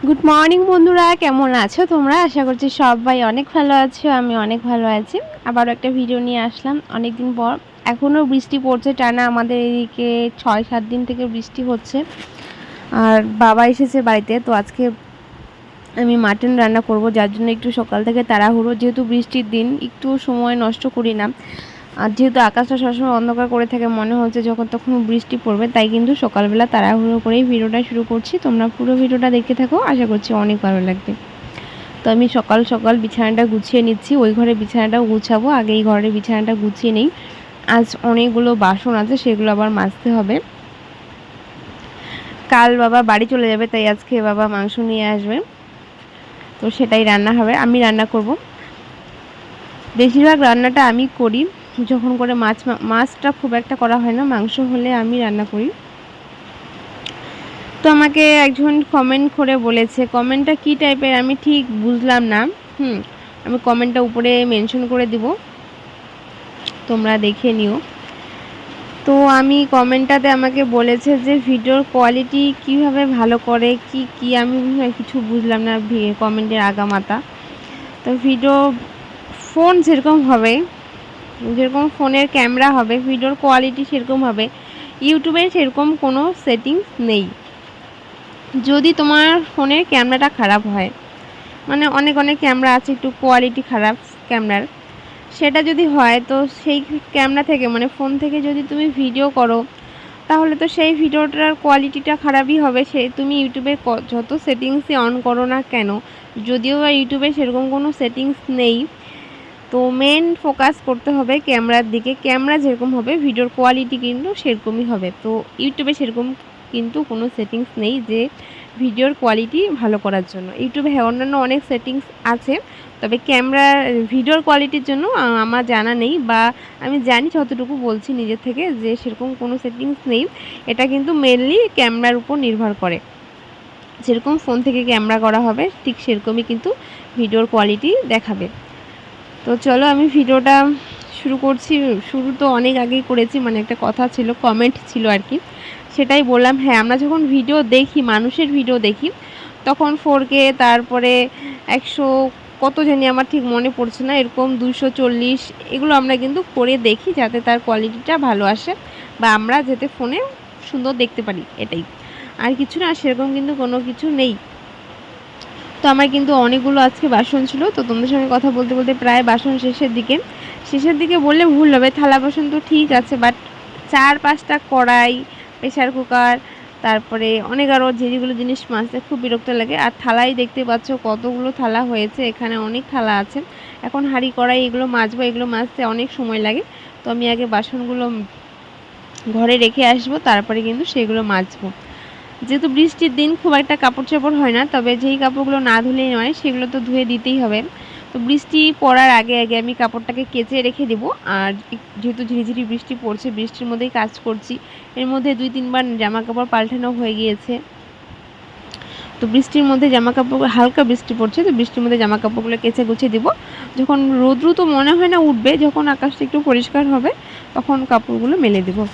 Good morning বন্ধুরা, কেমন আছো তোমরা? আশা করছি সবাই অনেক ভালো আছো। আমি অনেক ভালো আছি। আবারও একটা ভিডিও নিয়ে আসলাম অনেক দিন পর। এখনও বৃষ্টি পড়ছে টানা, আমাদের এদিকে 6-7 দিন থেকে বৃষ্টি হচ্ছে। আর বাবা এসেছে বাড়িতে, তো আজকে আমি মাটন রান্না করব, যার জন্য একটু সকাল থেকে তাড়াহুড়ো। যেহেতু বৃষ্টির দিন, একটু সময় নষ্ট করি না। আর যেহেতু আকাশটা সবসময় অন্ধকার করে থাকে, মনে হচ্ছে যখন তখন বৃষ্টি পড়বে, তাই কিন্তু সকালবেলা তাড়াহুড়ো করেই ভিডিওটা শুরু করছি। তোমরা পুরো ভিডিওটা দেখতে থাকো, আশা করছি অনেক ভালো লাগবে। তো আমি সকাল সকাল বিছানাটা গুছিয়ে নিচ্ছি, ওই ঘরে বিছানাটাও গুছাবো, আগে এই ঘরের বিছানাটা গুছিয়ে নিই। আজ অনেকগুলো বাসন আছে, সেগুলো আবার মাজতে হবে। কাল বাবা বাড়ি চলে যাবে, তাই আজকে বাবা মাংস নিয়ে আসবে, তো সেটাই রান্না হবে, আমি রান্না করব। বেশিরভাগ রান্নাটা আমি করি, যখন করে মাছটা খুব একটা করা হয় না, মাংস হলে আমি রান্না করি। তো আমাকে একজন কমেন্ট করে বলেছে, কমেন্টটা কী টাইপের আমি ঠিক বুঝলাম না। আমি কমেন্টটা উপরে মেনশন করে দিব, তোমরা দেখে নিও। তো আমি কমেন্টটাতে আমাকে বলেছে যে ভিডিওর কোয়ালিটি কিভাবে ভালো করে, কি আমি কিছু বুঝলাম না কমেন্টের আগামাতা। তো ভিডিও ফোন যেরকম হবে, যেরকম ফোনের ক্যামেরা হবে, ভিডিওর কোয়ালিটি সেরকম হবে। ইউটিউবের সেরকম কোনো সেটিংস নেই। যদি তোমার ফোনের ক্যামেরাটা খারাপ হয়, মানে অনেক ক্যামেরা আছে একটু কোয়ালিটি খারাপ ক্যামেরার, সেটা যদি হয়, তো সেই ক্যামেরা থেকে মানে ফোন থেকে যদি তুমি ভিডিও করো, তাহলে তো সেই ভিডিওটার কোয়ালিটিটা খারাপই হবে। সে তুমি ইউটিউবে যত সেটিংসই অন করো না কেন, যদিও বা ইউটিউবে সেরকম কোনো সেটিংস নেই, তো মেন ফোকাস করতে হবে ক্যামেরার দিকে। ক্যামেরা যেরকম হবে ভিডিওর কোয়ালিটি কিন্তু সেরকমই হবে। তো ইউটিউবে সেরকম কিন্তু কোনো সেটিংস নেই যে ভিডিওর কোয়ালিটি ভালো করার জন্য। ইউটিউবে হ্যাঁ অন্যান্য অনেক সেটিংস আছে, তবে ক্যামেরার ভিডিওর কোয়ালিটির জন্য আমার জানা নেই, বা আমি জানি যতটুকু বলছি নিজের থেকে, যে সেরকম কোনো সেটিংস নেই। এটা কিন্তু মেনলি ক্যামেরার উপর নির্ভর করে। যেরকম ফোন থেকে ক্যামেরা করা হবে ঠিক সেরকমই কিন্তু ভিডিওর কোয়ালিটি দেখাবে। তো চলো আমি ভিডিওটা শুরু করছি। শুরু তো অনেক আগেই করেছি, মানে একটা কথা ছিল, কমেন্ট ছিল আর কি, সেটাই বললাম। হ্যাঁ, আমরা যখন ভিডিও দেখি, মানুষের ভিডিও দেখি, তখন 4K, তারপরে 100 কত জানি আমার ঠিক মনে পড়ছে না, এরকম 240, এগুলো আমরা কিন্তু করে দেখি যাতে তার কোয়ালিটিটা ভালো আসে, বা আমরা যাতে ফোনে সুন্দর দেখতে পারি, এটাই। আর কিছু না, সেরকম কিন্তু কোনো কিছু নেই। তো আমার কিন্তু অনেকগুলো আজকে বাসন ছিল, তো তোমাদের সঙ্গে কথা বলতে বলতে প্রায় বাসন শেষের দিকে বললে ভুল হবে। থালা বাসন তো ঠিক আছে, বাট 4-5টা কড়াই, প্রেশার কুকার, তারপরে অনেক আরও যেগুলো জিনিস মাজতে খুব বিরক্ত লাগে। আর থালাই দেখতে পাচ্ছ কতগুলো থালা হয়েছে, এখানে অনেক থালা আছে। এখন হাঁড়ি কড়াই এগুলো মাজবো, এগুলো মাজতে অনেক সময় লাগে। তো আমি আগে বাসনগুলো ঘরে রেখে আসবো, তারপরে কিন্তু সেগুলো মাজবো। যেহেতু বৃষ্টির দিন খুব একটা কাপড় চোপড় হয় না, তবে যেই কাপড়গুলো না ধুলেই নয় সেগুলো তো ধুয়ে দিতেই হবে। তো বৃষ্টি পড়ার আগে আমি কাপড়টাকে কেচে রেখে দেবো। আর যেহেতু ঝিরিঝিরি বৃষ্টি পড়ছে, বৃষ্টির মধ্যেই কাজ করছি, এর মধ্যে 2-3 বার জামা কাপড় পাল্টানো হয়ে গিয়েছে। তো বৃষ্টির মধ্যে জামা কাপড়, হালকা বৃষ্টি পড়ছে, তো বৃষ্টির মধ্যে জামা কাপড়গুলো কেচে গুছিয়ে দেবো। যখন রোদ্রু তো মনে হয় না উঠবে, যখন আকাশটা একটু পরিষ্কার হবে তখন কাপড়গুলো মেলে দেবো।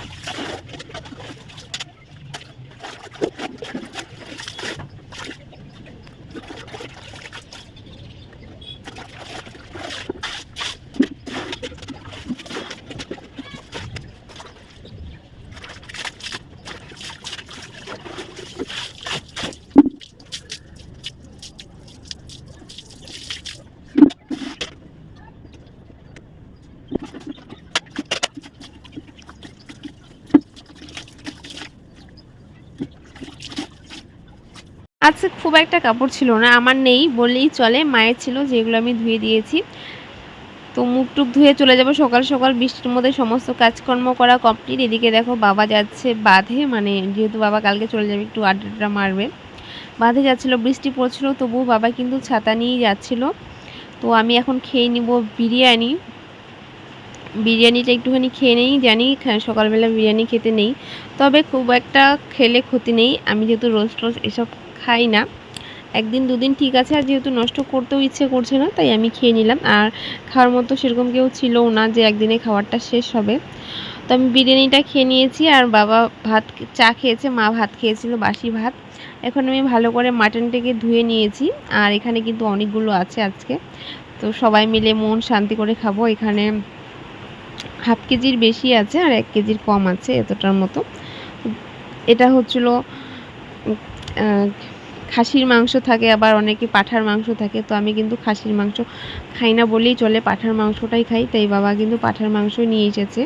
আজকে খুব একটা কাপড় ছিল না, আমার নেই বললেই চলে, মায়ের ছিল, যেগুলো আমি ধুয়ে দিয়েছি। তো মুখ টুক ধুয়ে চলে যাব সকাল সকাল, বৃষ্টির মধ্যে সমস্ত কাজকর্ম করা কমপ্লিট। এদিকে দেখো বাবা যাচ্ছে বাঁধে, মানে যেহেতু বাবা কালকে চলে যাবে, একটু আড্ডা মারবে, বাঁধে যাচ্ছিলো। বৃষ্টি পড়ছিল, তবুও বাবা কিন্তু ছাতা নিয়েই যাচ্ছিলো। তো আমি এখন খেয়ে নিব বিরিয়ানিটা একটুখানি খেয়ে নেই। জানি সকালবেলা বিরিয়ানি খেতে নেই, তবে খুব একটা খেলে ক্ষতি নেই। আমি যেহেতু রোজ এসব খাই না, 1-2 দিন ঠিক আছে। আর যেহেতু নষ্ট করতেও ইচ্ছে করছে না, তাই আমি খেয়ে নিলাম। আর খাওয়ার মতো সেরকম কেউ ছিলও না যে একদিনে খাবারটা শেষ হবে। তো আমি বিরিয়ানিটা খেয়ে নিয়েছি আর বাবা চা খেয়েছে, মা ভাত খেয়েছিল বাসি ভাত। এখন আমি ভালো করে মাটনটাকে ধুয়ে নিয়েছি আর এখানে কিন্তু অনেকগুলো আছে আজকে, তো সবাই মিলে মন শান্তি করে খাবো। এখানে হাফ কেজির বেশি আছে আর 1 কেজির কম আছে, এতটার মতো। এটা হচ্ছিল খাসির মাংস থাকে, আবার অনেকে পাঁঠার মাংস থাকে, তো আমি কিন্তু খাসির মাংস খাই না বলেই চলে, পাঁঠার মাংসটাই খাই। তাই বাবা কিন্তু পাঁঠার মাংস নিয়ে এসেছে।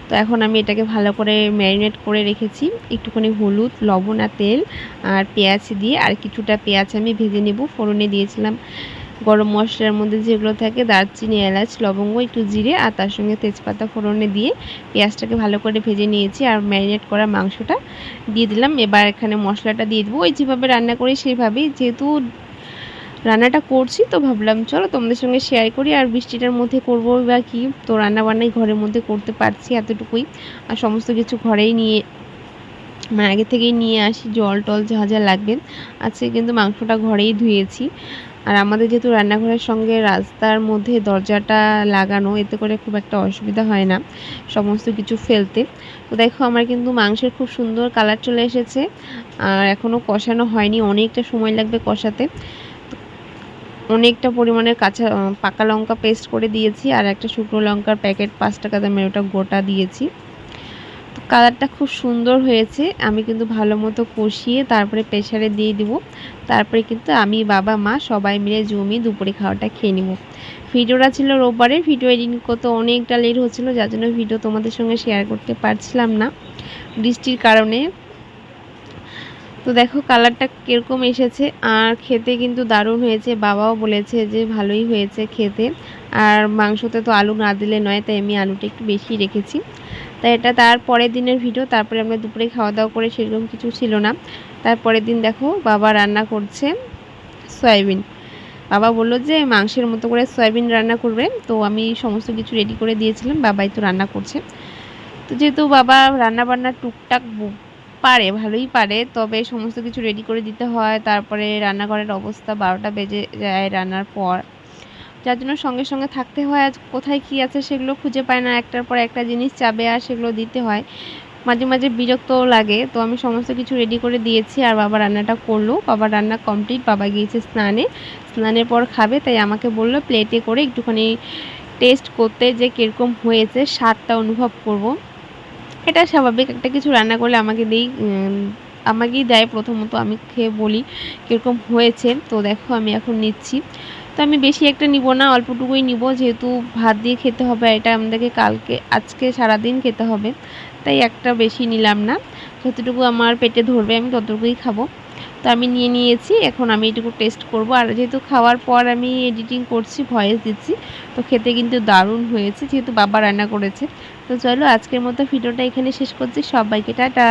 তো এখন আমি এটাকে ভালো করে ম্যারিনেট করে রেখেছি, একটুখানি হলুদ, লবণ আর তেল আর পেঁয়াজ দিয়ে, আর কিছুটা পেঁয়াজ আমি ভেজে নেব। ফোড়নে দিয়েছিলাম গরম মশলার মধ্যে যেগুলো থাকে দারচিনি, এলাচ, লবঙ্গ, একটু জিরে আর তার সঙ্গে তেজপাতা ফোড়নে দিয়ে পেঁয়াজটাকে ভালো করে ভেজে নিয়েছি আর ম্যারিনেট করা মাংসটা দিয়ে দিলাম। এবার এখানে মশলাটা দিয়ে দেবো, ওই যেভাবে রান্না করি সেভাবেই, যেহেতু রান্নাটা করছি তো ভাবলাম চলো তোমাদের সঙ্গে শেয়ার করি। আর বৃষ্টিটার মধ্যে করবো বা কি, তো রান্নাবান্নাই ঘরের মধ্যে করতে পারছি এতটুকুই। আর সমস্ত কিছু ঘরেই নিয়ে আগে থেকেই নিয়ে আসি, জল টল যা যা লাগবে। আজকে কিন্তু মাংসটা ঘরেই ধুয়েছি। আর আমাদের যেহেতু রান্নাঘরের সঙ্গে রাস্তার মধ্যে দরজাটা লাগানো, এতে করে খুব একটা অসুবিধা হয় না সমস্ত কিছু ফেলতে। তো দেখো আমার কিন্তু মাংসের খুব সুন্দর কালার চলে এসেছে আর এখনও কষানো হয়নি, অনেকটা সময় লাগবে কষাতে। অনেকটা পরিমাণের পাকা লঙ্কা পেস্ট করে দিয়েছি আর একটা শুকনো লঙ্কার প্যাকেট 5 টাকা দামের, ওটা গোটা দিয়েছি। তো কালারটা খুব সুন্দর হয়েছে। আমি কিন্তু ভালো মতো কষিয়ে তারপরে প্রেসারে দিয়ে দিব। তারপরে কিন্তু আমি, বাবা, মা সবাই মিলে জমিয়ে দুপুরে খাওয়াটা খেয়ে নিব। ভিডিওটা ছিল রোববারে, ভিডিও এডিটিং করতে অনেকটা লেট হচ্ছিলো, যার জন্য ভিডিও তোমাদের সঙ্গে শেয়ার করতে পারছিলাম না বৃষ্টির কারণে। তো দেখো কালারটা কীরকম এসেছে আর খেতে কিন্তু দারুণ হয়েছে। বাবাও বলেছে যে ভালোই হয়েছে খেতে। আর মাংসতে তো আলু না দিলে নয়, তাই আমি আলুটা একটু বেশি রেখেছি। তাই এটা তার পরের দিনের ভিডিও। তারপরে আমরা দুপুরে খাওয়া দাওয়া করে সেরকম কিছু ছিল না। তারপরের দিন দেখো বাবা রান্না করছে সয়াবিন। বাবা বললো যে মাংসের মতো করে সয়াবিন রান্না করবে, তো আমি সমস্ত কিছু রেডি করে দিয়েছিলাম, বাবাই তো রান্না করছে। তো যেহেতু বাবা রান্না বান্না টুকটাক পারে, ভালোই পারে, তবে সমস্ত কিছু রেডি করে দিতে হয়। তারপরে রান্নাঘরের অবস্থা 12টা বেজে যায় রান্নার পর, যার জন্য সঙ্গে সঙ্গে থাকতে হয়। আজ কোথায় কী আছে সেগুলো খুঁজে পায় না, একটার পর একটা জিনিস চাবে আর সেগুলো দিতে হয়, মাঝে মাঝে বিরক্তও লাগে। তো আমি সমস্ত কিছু রেডি করে দিয়েছি আর বাবা রান্নাটা করলো। বাবা রান্না কমপ্লিট, বাবা গিয়েছে স্নানের পর খাবে, তাই আমাকে বললো প্লেটে করে একটুখানি টেস্ট করতে যে কীরকম হয়েছে, স্বাদটা অনুভব করব। এটা স্বাভাবিক, একটা কিছু রান্না করলে আমাকেই দেয় প্রথমত, আমি খেয়ে বলি কীরকম হয়েছে। তো দেখো আমি এখন নিচ্ছি। তো আমি বেশি একটা নিব না, অল্পটুকুই নিব, যেহেতু ভাত দিয়ে খেতে হবে, এটা আমাদেরকে আজকে সারাদিন খেতে হবে, তাই একটা বেশি নিলাম না। যতটুকু আমার পেটে ধরবে আমি ততটুকুই খাবো। তো আমি নিয়ে নিয়েছি, এখন আমি এটুকু টেস্ট করব। আর যেহেতু খাওয়ার পর আমি এডিটিং করছি, ভয়েস দিচ্ছি, তো খেতে কিন্তু দারুণ হয়েছে, যেহেতু বাবা রান্না করেছে। তো চলো আজকের মতো ভিডিওটা এখানে শেষ করছি। সবাইকে টাটা।